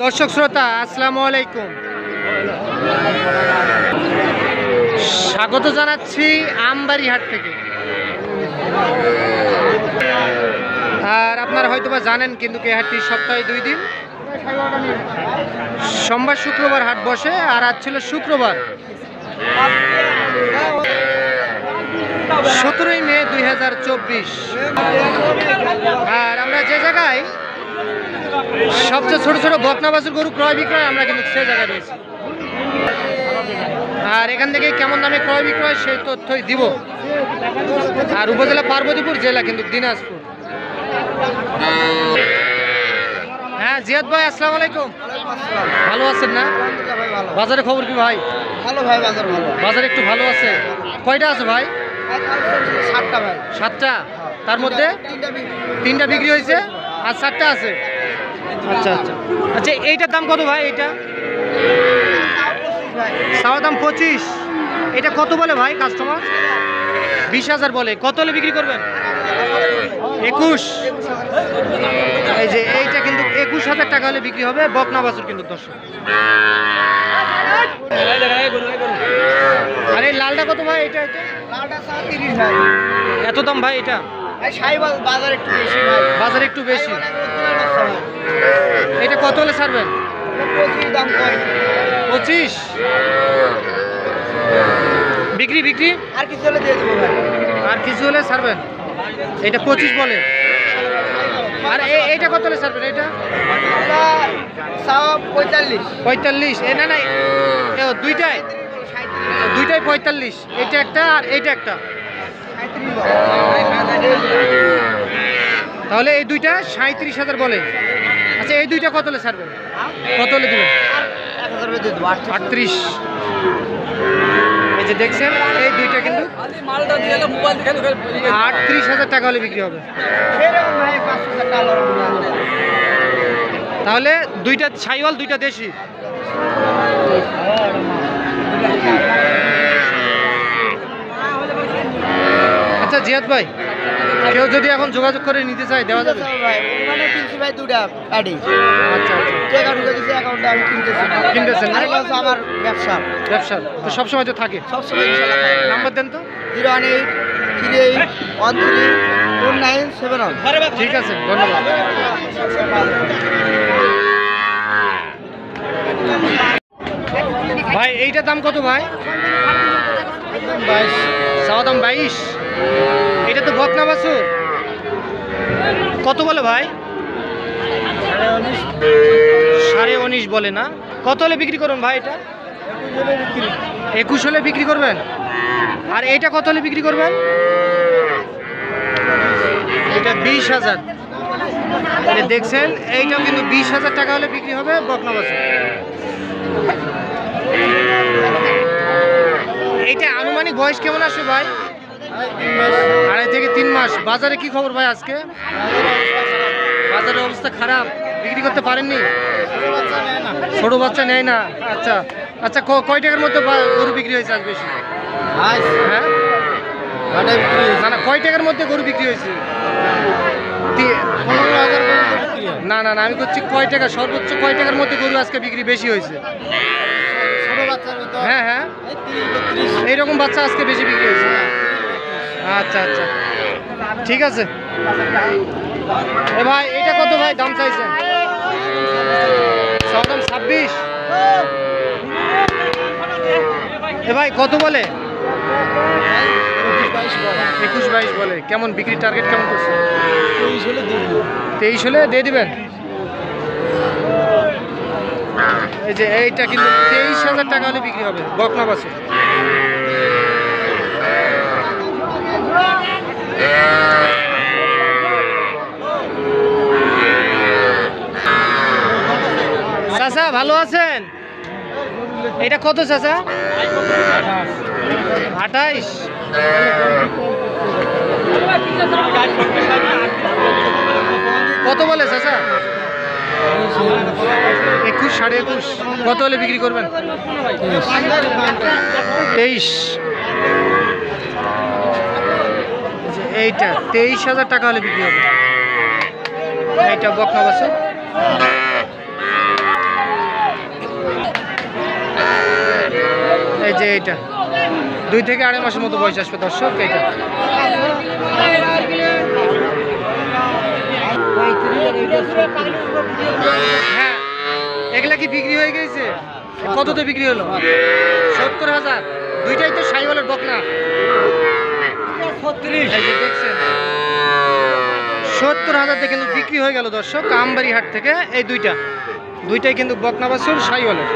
দর্শক শ্রোতা আসসালামু আলাইকুম, স্বাগত জানাচ্ছি আমবাড়ি হাট থেকে। আর আপনারা হয়তোবা জানেন কিন্তু এই হাটটি সপ্তাহে 2 দিন, সোমবার শুক্রবার হাট বসে। আর আজ ছিল শুক্রবার 17 মে 2024। আর আমরা যে জায়গায় সবচেয়ে ছোট ছোট বকনা বাছুর গরু ক্রয় বিক্রয়, আমরা কিন্তু সে জায়গায় রয়েছি। আর এখান থেকে কেমন দামে ক্রয় বিক্রয় সেই তথ্যই দিব। আর উপজেলা পার্বতীপুর, জেলা কিন্তু দিনাজপুর। হ্যাঁ জিয়াদ ভাই, আসসালামু আলাইকুম। ভালো আছেন না? বাজারে খবর কি ভাই? ভালো ভাই, বাজার ভালো। বাজার একটু ভালো আছে। কয়টা আছে ভাই? 7টা ভাই। 7টা? তার মধ্যে 3টা বিক্রি হয়েছে আর 4টা আছে। আচ্ছা আচ্ছা আচ্ছা, এইটার দাম কত ভাই? এইটা চাওয়া দাম 25। এটা কত বলে ভাই কাস্টমার? 20,000 বলে। কত হলে বিক্রি করবেন? 21। এই যে এইটা কিন্তু 21,000 টাকা হলে বিক্রি হবে। বকনা বাছুর কিন্তু দর্শক। আর এই লালটা কত ভাই? এটা লালটা 30 ভাই। এত দাম ভাই? এটা বাজার একটু বেশি ভাই। বাজার একটু বেশি। এটা কত হলে ছাড়বেন? 25 দাম কয়। 25 বিক্রি বিক্রি। আর কিছু হলে দিয়ে দেবো ভাই। আর কিছু হলে ছাড়বেন। এটা 25 বলে। আর এইটা কত হলে ছাড়বেন? এটা 45। 45। এ না না, দুইটাই 45। এটা একটা আর এইটা একটা। তাহলে এই দুইটা 37,000 বলে। আচ্ছা, এই দুইটা কত হলে ছাড়বেন? কত হলে দেবেন? 38। এই যে দেখছেন, এই দুইটা কিন্তু 38,000 টাকা হলে বিক্রি হবে। তাহলে দুইটা ছাইওয়াল, দুইটা দেশি। আচ্ছা জিয়াদ ভাই, কেউ যদি এখন যোগাযোগ করে নিতে চায় দেওয়া যাবে? মানে কিনছি ভাই দুটা গাড়ি। আচ্ছা আচ্ছা, টাকা ঢুকে দিয়েছি অ্যাকাউন্টে, আমি কিনতেছেন না? আর আমার ব্যবসা তো সবসময় তো থাকে। সবসময় ইনশাআল্লাহ থাকে। নাম্বার দেন তো। 01838134971। ঠিক আছে, ধন্যবাদ ভাই। এইটার দাম কত ভাই? 22। চাওয়া দাম 22। এটা তো বকনা বাছুর। কত বলে ভাই? 19.5 বলে না? কত হলে বিক্রি করবেন ভাই? এটা 21 হলে বিক্রি করবেন। আর এইটা কত হলে বিক্রি করবেন? এটা 20,000। দেখছেন, এইটাও কিন্তু 20,000 টাকা হলে বিক্রি হবে বকনা বাছুর। এইটা আনুমানিক বয়স কেমন আসবে ভাই? 2.5 থেকে 3 মাস। বাজারে কি খবর ভাই আজকে? বাজারের অবস্থা খারাপ, বিক্রি করতে পারেননি? ছোট বাচ্চা নেয় না। আচ্ছা আচ্ছা, কয় টাকার মধ্যে গরু বিক্রি হয়েছে আজ বেশি? হ্যাঁ না না, কয় টাকার মধ্যে গরু বিক্রি হয়েছে? 15,000 পর্যন্ত বিক্রি হয়। না না না, আমি করছি কয় টাকা, সর্বোচ্চ কয় টাকার মধ্যে গরু আজকে বিক্রি বেশি হয়েছে? ছোট বাচ্চার ভিতর হ্যাঁ হ্যাঁ, 30-32। এইরকম বাচ্চা আজকে বেশি বিক্রি হয়েছে। আচ্ছা আচ্ছা, ঠিক আছে। এ ভাই, এটা কত ভাই দাম চাইছেন? দাম 26। এ ভাই কত বলে? 21-22 বলে। কেমন বিক্রির টার্গেট কেমন করছে? 23 হলে দিয়ে দিবেন। এই যে এইটা কিন্তু 23,000 টাকা হলে বিক্রি হবে বকনা বাছুর। চাচা ভালো আছেন? এটা কত চাচা? 28। কত বলে চাচা? 21, 21.5। কত হলে বিক্রি করবেন? 23। এইটা 23,000 টাকা হলে বিক্রি হবে। এইটা বকনা বাছুর। এইটা 2 থেকে 2.5 মাসের মতো বয়স আসবে দর্শক। এইটা হ্যাঁ, এগুলা কি বিক্রি হয়ে গেছে? কততে বিক্রি হলো? 70,000। দুইটাই তো শাহিওয়ালের বকনা। এই যে দেখছেন 70,000 দিয়ে কিন্তু বিক্রি হয়ে গেল দর্শক আমবাড়ি হাট থেকে। এই দুইটাই কিন্তু বকনা বাছুর শাহিওয়ালের।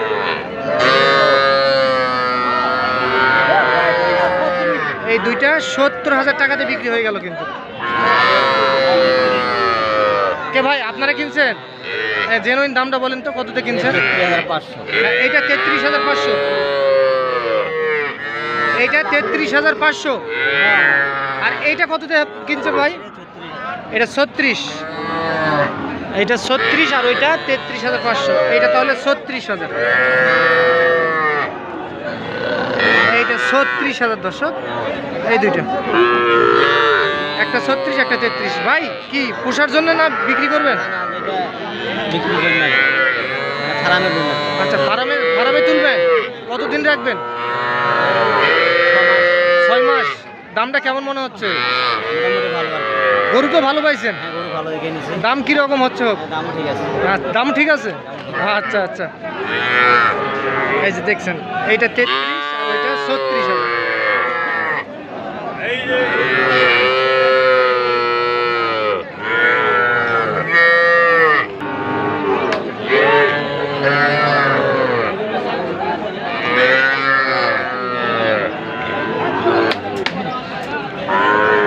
এই দুইটা 70,000 টাকাতে বিক্রি হয়ে গেল কিন্তু। কে ভাই আপনারা কিনছেন? জেনুইন দামটা বলেন তো কততে কিনছেন? 33,500। এইটা 33,500। এইটা 33,500। আর এইটা কততে কিনছে ভাই? এটা 36। এইটা 36 আর ওইটা 33,500। এইটা তাহলে 36,000। এইটা 36,000 দর্শক। এই দুইটা, একটা 36 একটা 33। ভাই কি পোষার জন্য না বিক্রি করবেন? আচ্ছা, ফার্মে তুলবেন। কতদিন রাখবেন? 6 মাস। দামটা কেমন মনে হচ্ছে? গরু তো ভালো পাইছেন, দাম কি রকম হচ্ছে? দাম ঠিক আছে। আচ্ছা আচ্ছা, এই যে দেখছেন এইটা 33 আর ওইটা 36,000।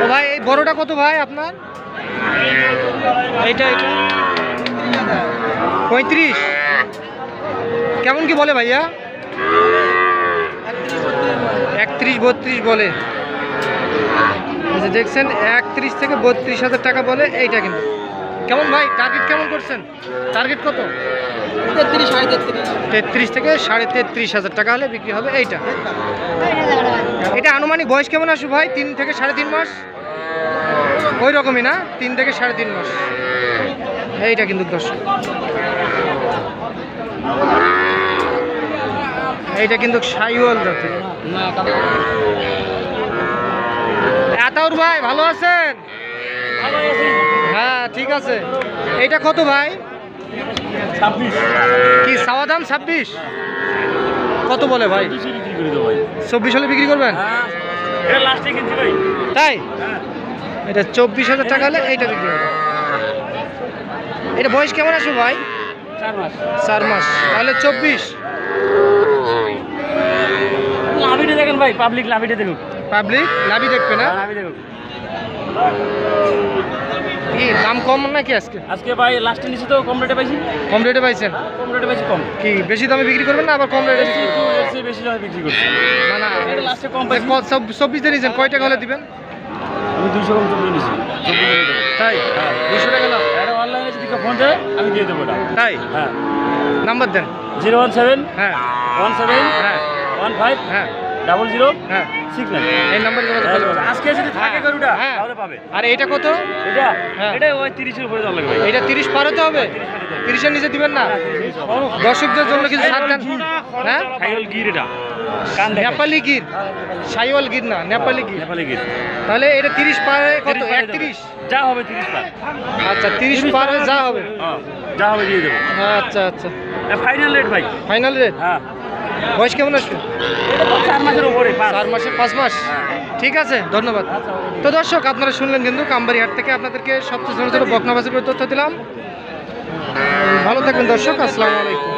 ও ভাই, এই বড়টা কত ভাই আপনার? এইটা 35। কেমন কি বলে ভাইয়া? 31-32 বলে। দেখছেন 31 থেকে 32,000 টাকা বলে। এইটা কিন্তু কেমন ভাই? টার্গেট কেমন করছেন? টার্গেট কত? 33 থেকে 33,500 টাকা হলে বিক্রি হবে। এইটা এটা আনুমানিক বয়স কেমন আসবে ভাই? 3 থেকে 3.5 মাস ওই রকমই না? 3 থেকে 3.5 মাস। এইটা কিন্তু দর্শক, এইটা কিন্তু শাহিওয়াল জাতের। আতাউর ভাই ভালো আছেন? হ্যাঁ ঠিক আছে। এইটা কত ভাই? 26। কি চাওয়া দাম? 26। কত বলে ভাই? 24 হলে বিক্রি করবেন? তাই এটা 24,000 টাকা হলে এইটা বিক্রি হবে। এটা বয়স কেমন আসবে ভাই? 4 মাস। তাহলে 24। লাভিটা দেখেন ভাই, পাবলিক লাভিটা দেখুন। পাবলিক লাভি দেখবে না? লাভি দেখুন। কি দাম কম নাকি আজকে? আজকে ভাই লাস্টে নিচে তো কম রেটে পাইছি। কম রেটে পাইছেন? কম রেটে পাইছি। কম কি বেশি দামে বিক্রি করবেন না আবার কম রেটে? বেশি দামে বিক্রি করছি। না না, এটা লাস্টে কম পাইছি। 24 দিয়ে নিয়েছেন, কয় টাকা হলে দিবেন? আমি 200 কম চলে নিয়েছি। তাই 200 টাকা দাম? এটা অনলাইনে যদি কেউ ফোন দেয় আমি দিয়ে দেবো এটা। তাই? হ্যাঁ, নাম্বার দেন। 017 হ্যাঁ 17 হ্যাঁ 15 হ্যাঁ 00 হ্যাঁ 69। এই নাম্বারে যোগাযোগ করবেন। আজকে যদি থাকে গরুটা হ্যাঁ। তাহলে পাবে। আর এটা কত? এটা হ্যাঁ। এটা ওই 30 এর উপরে দাম লাগবে ভাই। এটা 30 পার হতে হবে? 30 এর নিচে দিবেন না? দর্শকদের জন্য কিছু ছাড় দেন। হ্যাঁ, সাইকেল গির এটা কান দেখেন। নেপালি গির, শাহিওয়াল গির না, নেপালি গির। নেপালি গির। তাহলে এটা 30 পারে কত? 30 পারে 31। যা হবে 30 পার। আচ্ছা 30 পারে যা হবে। হ্যাঁ, যা হবে দিয়ে দেবো। আচ্ছা আচ্ছা, ফাইনাল রেট ভাই। Final rate. হ্যাঁ, বয়স কেমন আসবে? এটা তো 4 মাসের উপরে। 4 মাসে 5 মাস। ঠিক আছে, ধন্যবাদ। তো দর্শক আপনারা শুনলেন কিন্তু কামবাড়ি হাট থেকে আপনাদেরকে সবচেয়ে ছোট ছোট বকনা বাছুরের তথ্য দিলাম। ভালো থাকবেন দর্শক, আসসালামু আলাইকুম।